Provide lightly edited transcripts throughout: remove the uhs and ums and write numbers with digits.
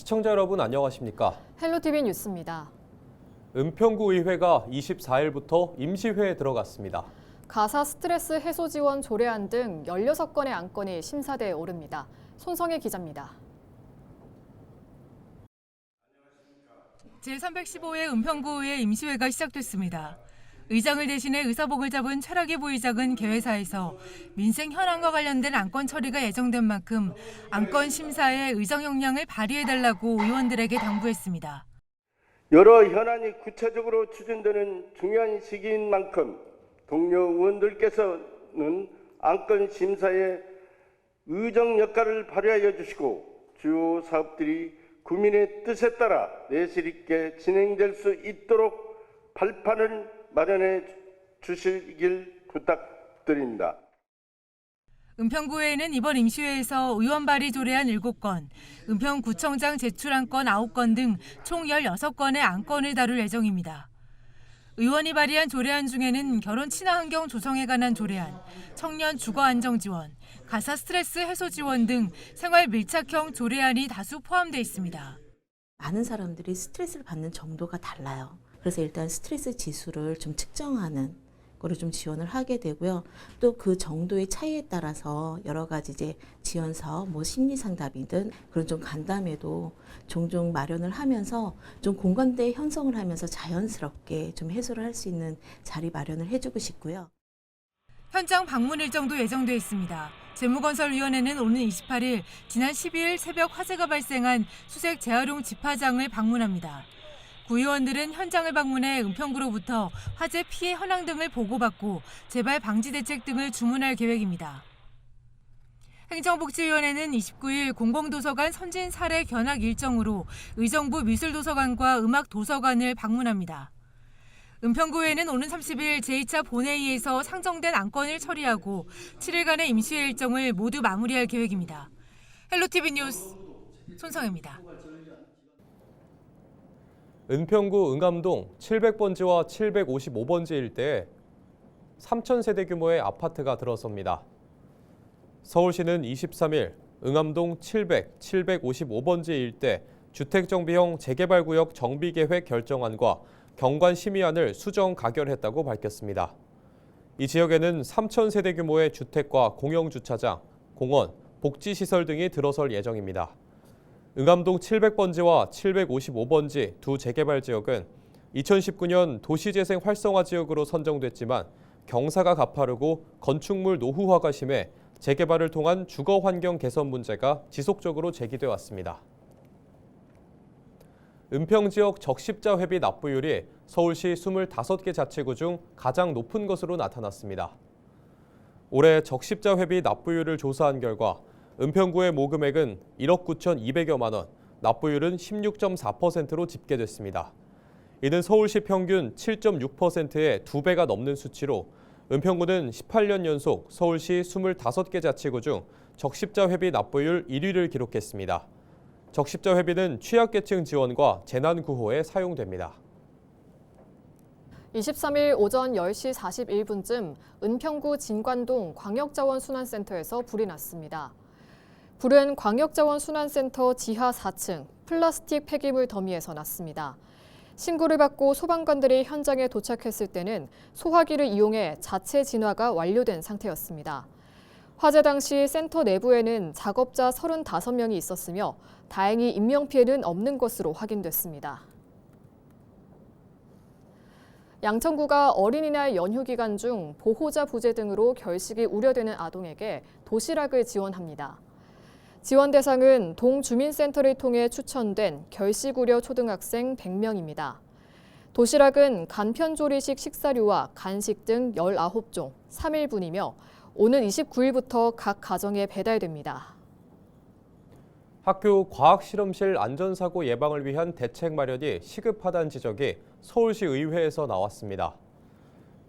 시청자 여러분 안녕하십니까? 헬로티비 뉴스입니다. 은평구 의회가 24일부터 임시회에 들어갔습니다. 가사 스트레스 해소 지원 조례안 등 16건의 안건이 심사대에 오릅니다. 손성혜 기자입니다. 제315회 은평구의회 임시회가 시작됐습니다. 의장을 대신해 의사복을 잡은 최락의 부의장은 개회사에서 민생 현안과 관련된 안건 처리가 예정된 만큼 안건 심사에 의정 역량을 발휘해달라고 의원들에게 당부했습니다. 여러 현안이 구체적으로 추진되는 중요한 시기인 만큼 동료 의원들께서는 안건 심사에 의정 역할을 발휘하여 주시고 주요 사업들이 국민의 뜻에 따라 내실 있게 진행될 수 있도록 발판을 마련해 주시길 부탁드립니다. 은평구회에는 이번 임시회에서 의원 발의 조례안 7건, 은평구청장 제출 안건 9건 등 총 16건의 안건을 다룰 예정입니다. 의원이 발의한 조례안 중에는 결혼 친화환경 조성에 관한 조례안, 청년 주거 안정 지원, 가사 스트레스 해소 지원 등 생활 밀착형 조례안이 다수 포함되어 있습니다. 많은 사람들이 스트레스를 받는 정도가 달라요. 그래서 일단 스트레스 지수를 좀 측정하는 거를 좀 지원을 하게 되고요. 또 그 정도의 차이에 따라서 여러 가지 이제 지원 사업, 심리 상담이든 그런 좀 간담회도 종종 마련을 하면서 좀 공감대 형성을 하면서 자연스럽게 좀 해소를 할 수 있는 자리 마련을 해주고 싶고요. 현장 방문 일정도 예정돼 있습니다. 재무건설위원회는 오는 28일 지난 12일 새벽 화재가 발생한 수색 재활용 집화장을 방문합니다. 구의원들은 현장을 방문해 은평구로부터 화재 피해 현황 등을 보고받고 재발 방지 대책 등을 주문할 계획입니다. 행정복지위원회는 29일 공공도서관 선진 사례 견학 일정으로 의정부 미술도서관과 음악도서관을 방문합니다. 은평구회는 오는 30일 제2차 본회의에서 상정된 안건을 처리하고 7일간의 임시회 일정을 모두 마무리할 계획입니다. 헬로티비 뉴스 손성혜입니다. 은평구 응암동 700번지와 755번지 일대에 3,000세대 규모의 아파트가 들어섭니다. 서울시는 23일 응암동 700, 755번지 일대 주택정비형 재개발구역 정비계획 결정안과 경관심의안을 수정 가결했다고 밝혔습니다. 이 지역에는 3,000세대 규모의 주택과 공영주차장, 공원, 복지시설 등이 들어설 예정입니다. 응암동 700번지와 755번지 두 재개발 지역은 2019년 도시재생 활성화 지역으로 선정됐지만 경사가 가파르고 건축물 노후화가 심해 재개발을 통한 주거 환경 개선 문제가 지속적으로 제기돼 왔습니다. 은평 지역 적십자 회비 납부율이 서울시 25개 자치구 중 가장 높은 것으로 나타났습니다. 올해 적십자 회비 납부율을 조사한 결과 은평구의 모금액은 1억 9,200여만 원, 납부율은 16.4%로 집계됐습니다. 이는 서울시 평균 7.6%의 2배가 넘는 수치로 은평구는 18년 연속 서울시 25개 자치구 중 적십자 회비 납부율 1위를 기록했습니다. 적십자 회비는 취약계층 지원과 재난구호에 사용됩니다. 23일 오전 10시 41분쯤 은평구 진관동 광역자원순환센터에서 불이 났습니다. 불은 광역자원순환센터 지하 4층 플라스틱 폐기물 더미에서 났습니다. 신고를 받고 소방관들이 현장에 도착했을 때는 소화기를 이용해 자체 진화가 완료된 상태였습니다. 화재 당시 센터 내부에는 작업자 35명이 있었으며 다행히 인명피해는 없는 것으로 확인됐습니다. 양천구가 어린이날 연휴 기간 중 보호자 부재 등으로 결식이 우려되는 아동에게 도시락을 지원합니다. 지원 대상은 동주민센터를 통해 추천된 결식 우려 초등학생 100명입니다. 도시락은 간편조리식 식사류와 간식 등 19종, 3일분이며 오는 29일부터 각 가정에 배달됩니다. 학교 과학실험실 안전사고 예방을 위한 대책 마련이 시급하다는 지적이 서울시 의회에서 나왔습니다.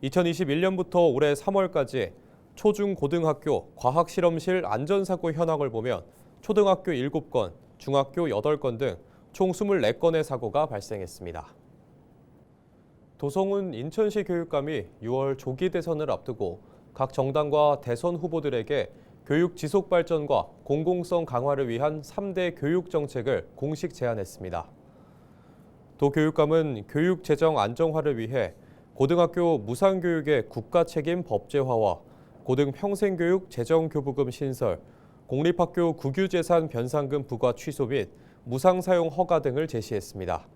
2021년부터 올해 3월까지 초중고등학교 과학실험실 안전사고 현황을 보면 초등학교 7건, 중학교 8건 등 총 24건의 사고가 발생했습니다. 도성훈 인천시 교육감이 6월 조기 대선을 앞두고 각 정당과 대선 후보들에게 교육 지속 발전과 공공성 강화를 위한 3대 교육 정책을 공식 제안했습니다. 도교육감은 교육 재정 안정화를 위해 고등학교 무상교육의 국가 책임 법제화와 고등 평생교육 재정교부금 신설, 공립학교 국유재산 변상금 부과 취소 및 무상사용 허가 등을 제시했습니다.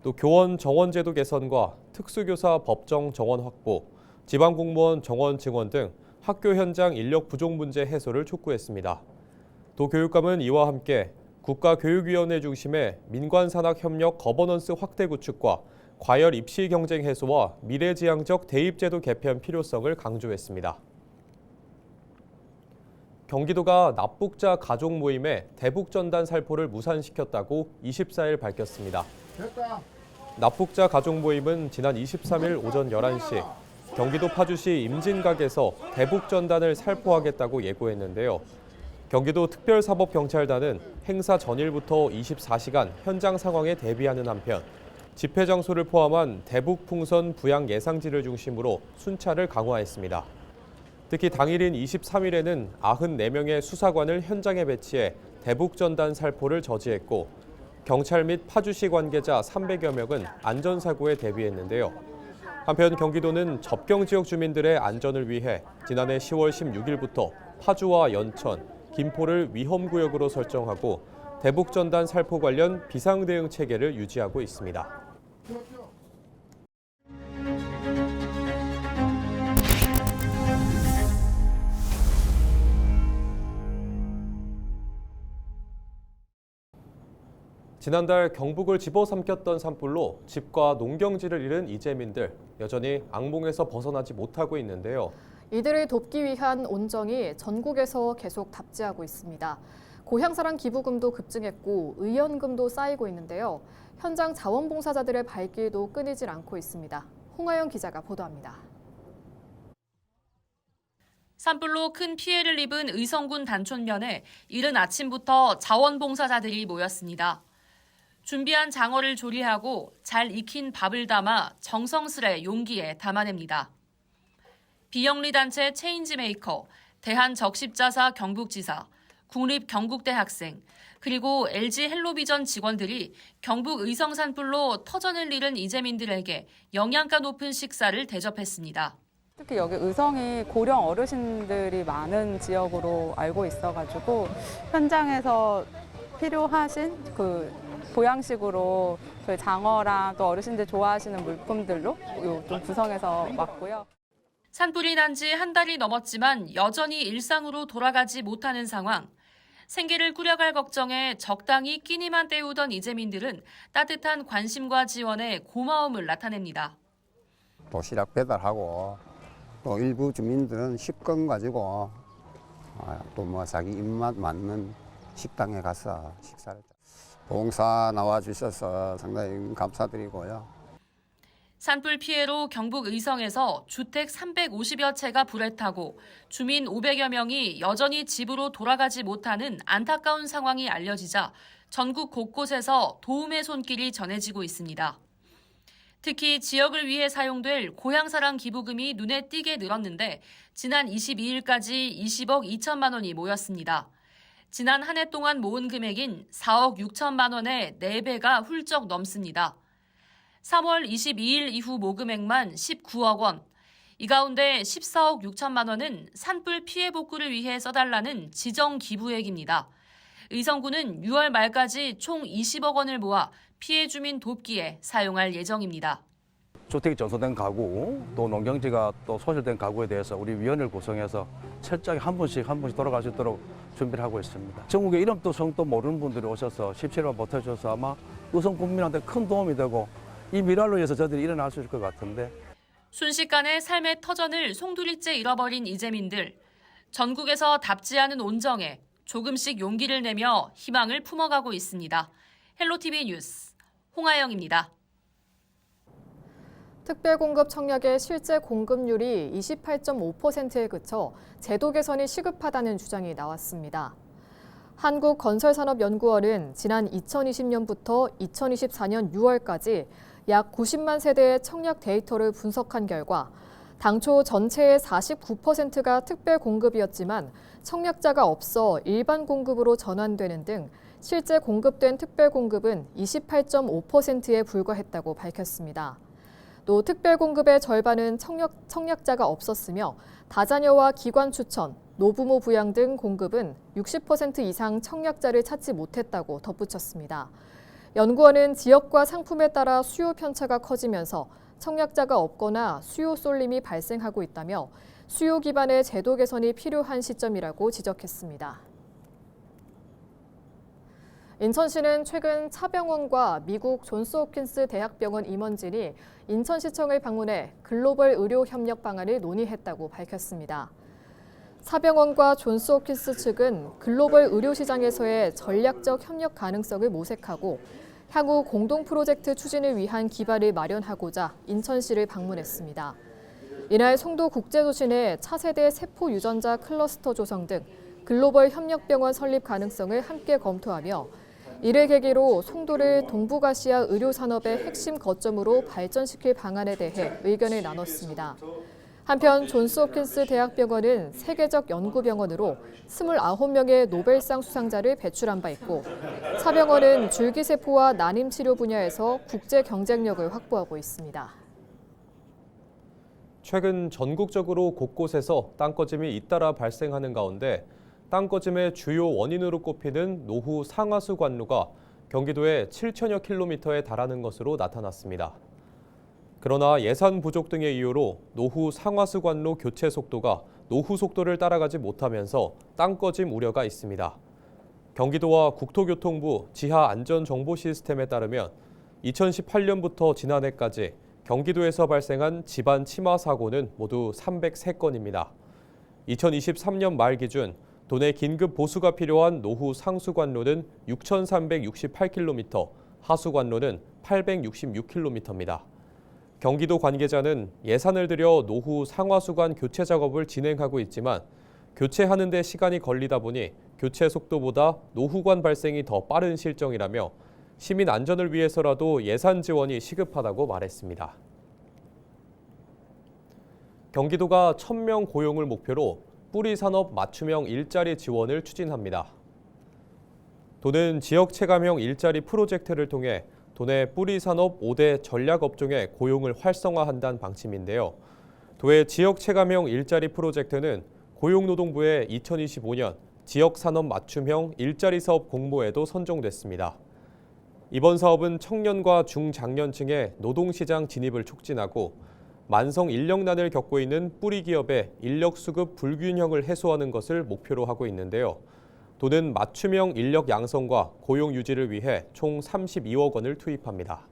또 교원 정원제도 개선과 특수교사 법정 정원 확보, 지방공무원 정원 증원 등 학교 현장 인력 부족 문제 해소를 촉구했습니다. 도교육감은 이와 함께 국가교육위원회 중심의 민관산학협력 거버넌스 확대 구축과 과열 입시 경쟁 해소와 미래지향적 대입제도 개편 필요성을 강조했습니다. 경기도가 납북자 가족 모임에 대북전단 살포를 무산시켰다고 24일 밝혔습니다. 납북자 가족 모임은 지난 23일 오전 11시 경기도 파주시 임진각에서 대북전단을 살포하겠다고 예고했는데요. 경기도 특별사법경찰단은 행사 전일부터 24시간 현장 상황에 대비하는 한편 집회 장소를 포함한 대북 풍선 부양 예상지를 중심으로 순찰을 강화했습니다. 특히 당일인 23일에는 94명의 수사관을 현장에 배치해 대북전단 살포를 저지했고 경찰 및 파주시 관계자 300여 명은 안전사고에 대비했는데요. 한편 경기도는 접경 지역 주민들의 안전을 위해 지난해 10월 16일부터 파주와 연천, 김포를 위험구역으로 설정하고 대북전단 살포 관련 비상대응 체계를 유지하고 있습니다. 지난달 경북을 집어삼켰던 산불로 집과 농경지를 잃은 이재민들 여전히 악몽에서 벗어나지 못하고 있는데요. 이들을 돕기 위한 온정이 전국에서 계속 답지하고 있습니다. 고향사랑 기부금도 급증했고 의연금도 쌓이고 있는데요. 현장 자원봉사자들의 발길도 끊이질 않고 있습니다. 홍하영 기자가 보도합니다. 산불로 큰 피해를 입은 의성군 단촌면에 이른 아침부터 자원봉사자들이 모였습니다. 준비한 장어를 조리하고 잘 익힌 밥을 담아 정성스레 용기에 담아냅니다. 비영리단체 체인지메이커, 대한적십자사 경북지사, 국립경북대 학생, 그리고 LG 헬로비전 직원들이 경북 의성 산불로 터전을 잃은 이재민들에게 영양가 높은 식사를 대접했습니다. 특히 여기 의성이 고령 어르신들이 많은 지역으로 알고 있어가지고 현장에서 필요하신 보양식으로 저희 장어랑 또 어르신들 좋아하시는 물품들로 좀 구성해서 왔고요. 산불이 난 지 한 달이 넘었지만 여전히 일상으로 돌아가지 못하는 상황. 생계를 꾸려갈 걱정에 적당히 끼니만 때우던 이재민들은 따뜻한 관심과 지원에 고마움을 나타냅니다. 도시락 배달하고 또 일부 주민들은 식권 가지고 또 자기 입맛 맞는 식당에 가서 식사를 봉사 나와주셔서 상당히 감사드리고요. 산불 피해로 경북 의성에서 주택 350여 채가 불에 타고 주민 500여 명이 여전히 집으로 돌아가지 못하는 안타까운 상황이 알려지자 전국 곳곳에서 도움의 손길이 전해지고 있습니다. 특히 지역을 위해 사용될 고향사랑 기부금이 눈에 띄게 늘었는데 지난 22일까지 20억 2천만 원이 모였습니다. 지난 한 해 동안 모은 금액인 4억 6천만 원의 4배가 훌쩍 넘습니다. 3월 22일 이후 모금액만 19억 원. 이 가운데 14억 6천만 원은 산불 피해 복구를 위해 써달라는 지정 기부액입니다. 의성군은 6월 말까지 총 20억 원을 모아 피해 주민 돕기에 사용할 예정입니다. 주택이 전소된 가구, 또 농경지가 또 소실된 가구에 대해서 우리 위원회를 구성해서 철저하게 한 분씩 돌아갈 수 있도록 준비를 하고 있습니다. 전국에 이름도 성도 모르는 분들이 오셔서 17만 보태주셔서 아마 의성 국민한테 큰 도움이 되고 이 미랄로 인해서 저들이 일어날 수 있을 것 같은데. 순식간에 삶의 터전을 송두리째 잃어버린 이재민들. 전국에서 답지 않은 온정에 조금씩 용기를 내며 희망을 품어가고 있습니다. 헬로티비 뉴스 홍하영입니다. 특별공급 청약의 실제 공급률이 28.5%에 그쳐 제도 개선이 시급하다는 주장이 나왔습니다. 한국건설산업연구원은 지난 2020년부터 2024년 6월까지 약 90만 세대의 청약 데이터를 분석한 결과 당초 전체의 49%가 특별 공급이었지만 청약자가 없어 일반 공급으로 전환되는 등 실제 공급된 특별 공급은 28.5%에 불과했다고 밝혔습니다. 또 특별 공급의 절반은 청약자가 없었으며 다자녀와 기관 추천, 노부모 부양 등 공급은 60% 이상 청약자를 찾지 못했다고 덧붙였습니다. 연구원은 지역과 상품에 따라 수요 편차가 커지면서 청약자가 없거나 수요 쏠림이 발생하고 있다며 수요 기반의 제도 개선이 필요한 시점이라고 지적했습니다. 인천시는 최근 차병원과 미국 존스홉킨스 대학병원 임원진이 인천시청을 방문해 글로벌 의료 협력 방안을 논의했다고 밝혔습니다. 차병원과 존스홉킨스 측은 글로벌 의료 시장에서의 전략적 협력 가능성을 모색하고 향후 공동 프로젝트 추진을 위한 기반을 마련하고자 인천시를 방문했습니다. 이날 송도국제도시 내 차세대 세포 유전자 클러스터 조성 등 글로벌 협력병원 설립 가능성을 함께 검토하며 이를 계기로 송도를 동북아시아 의료산업의 핵심 거점으로 발전시킬 방안에 대해 의견을 나눴습니다. 한편 존스홉킨스 대학병원은 세계적 연구병원으로 29명의 노벨상 수상자를 배출한 바 있고 차병원은 줄기세포와 난임치료 분야에서 국제 경쟁력을 확보하고 있습니다. 최근 전국적으로 곳곳에서 땅꺼짐이 잇따라 발생하는 가운데 땅꺼짐의 주요 원인으로 꼽히는 노후 상하수 관로가 경기도의 7천여 킬로미터에 달하는 것으로 나타났습니다. 그러나 예산 부족 등의 이유로 노후 상하수 관로 교체 속도가 노후 속도를 따라가지 못하면서 땅꺼짐 우려가 있습니다. 경기도와 국토교통부 지하 안전 정보 시스템에 따르면 2018년부터 지난해까지 경기도에서 발생한 집안 침하 사고는 모두 303건입니다. 2023년 말 기준 도내 긴급 보수가 필요한 노후 상수관로는 6,368km, 하수관로는 866km입니다. 경기도 관계자는 예산을 들여 노후 상하수관 교체 작업을 진행하고 있지만 교체하는 데 시간이 걸리다 보니 교체 속도보다 노후관 발생이 더 빠른 실정이라며 시민 안전을 위해서라도 예산 지원이 시급하다고 말했습니다. 경기도가 1,000명 고용을 목표로 뿌리산업 맞춤형 일자리 지원을 추진합니다. 도는 지역체감형 일자리 프로젝트를 통해 도내 뿌리산업 5대 전략업종의 고용을 활성화한다는 방침인데요. 도의 지역체감형 일자리 프로젝트는 고용노동부의 2025년 지역산업 맞춤형 일자리 사업 공모에도 선정됐습니다. 이번 사업은 청년과 중장년층의 노동시장 진입을 촉진하고 만성 인력난을 겪고 있는 뿌리 기업의 인력 수급 불균형을 해소하는 것을 목표로 하고 있는데요. 도는 맞춤형 인력 양성과 고용 유지를 위해 총 32억 원을 투입합니다.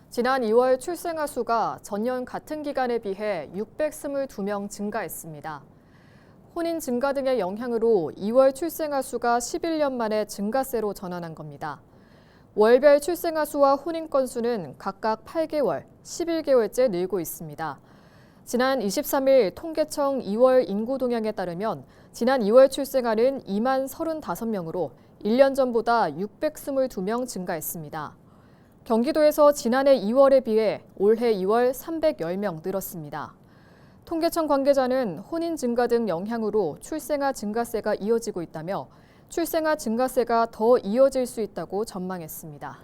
지난 2월 출생아 수가 전년 같은 기간에 비해 622명 증가했습니다. 혼인 증가 등의 영향으로 2월 출생아 수가 11년 만에 증가세로 전환한 겁니다. 월별 출생아 수와 혼인 건수는 각각 8개월, 11개월째 늘고 있습니다. 지난 23일 통계청 2월 인구 동향에 따르면 지난 2월 출생아는 2만 35명으로 1년 전보다 622명 증가했습니다. 경기도에서 지난해 2월에 비해 올해 2월 310명 늘었습니다. 통계청 관계자는 혼인 증가 등 영향으로 출생아 증가세가 이어지고 있다며 출생아 증가세가 더 이어질 수 있다고 전망했습니다.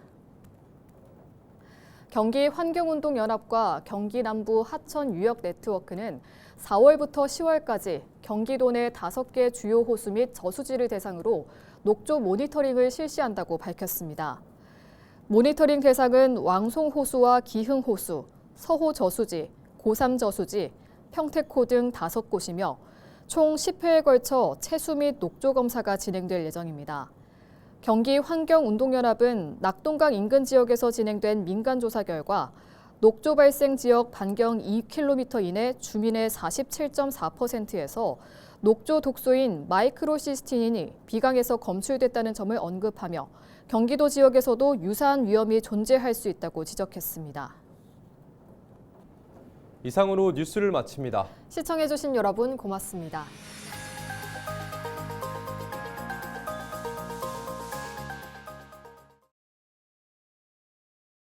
경기환경운동연합과 경기남부 하천유역네트워크는 4월부터 10월까지 경기도 내 5개 주요 호수 및 저수지를 대상으로 녹조 모니터링을 실시한다고 밝혔습니다. 모니터링 대상은 왕송호수와 기흥호수, 서호저수지, 고삼저수지, 평택호 등 5곳이며 총 10회에 걸쳐 채수 및 녹조 검사가 진행될 예정입니다. 경기환경운동연합은 낙동강 인근 지역에서 진행된 민간조사 결과 녹조 발생 지역 반경 2km 이내 주민의 47.4%에서 녹조 독소인 마이크로시스틴이 비강에서 검출됐다는 점을 언급하며 경기도 지역에서도 유사한 위험이 존재할 수 있다고 지적했습니다. 이상으로 뉴스를 마칩니다. 시청해주신 여러분 고맙습니다.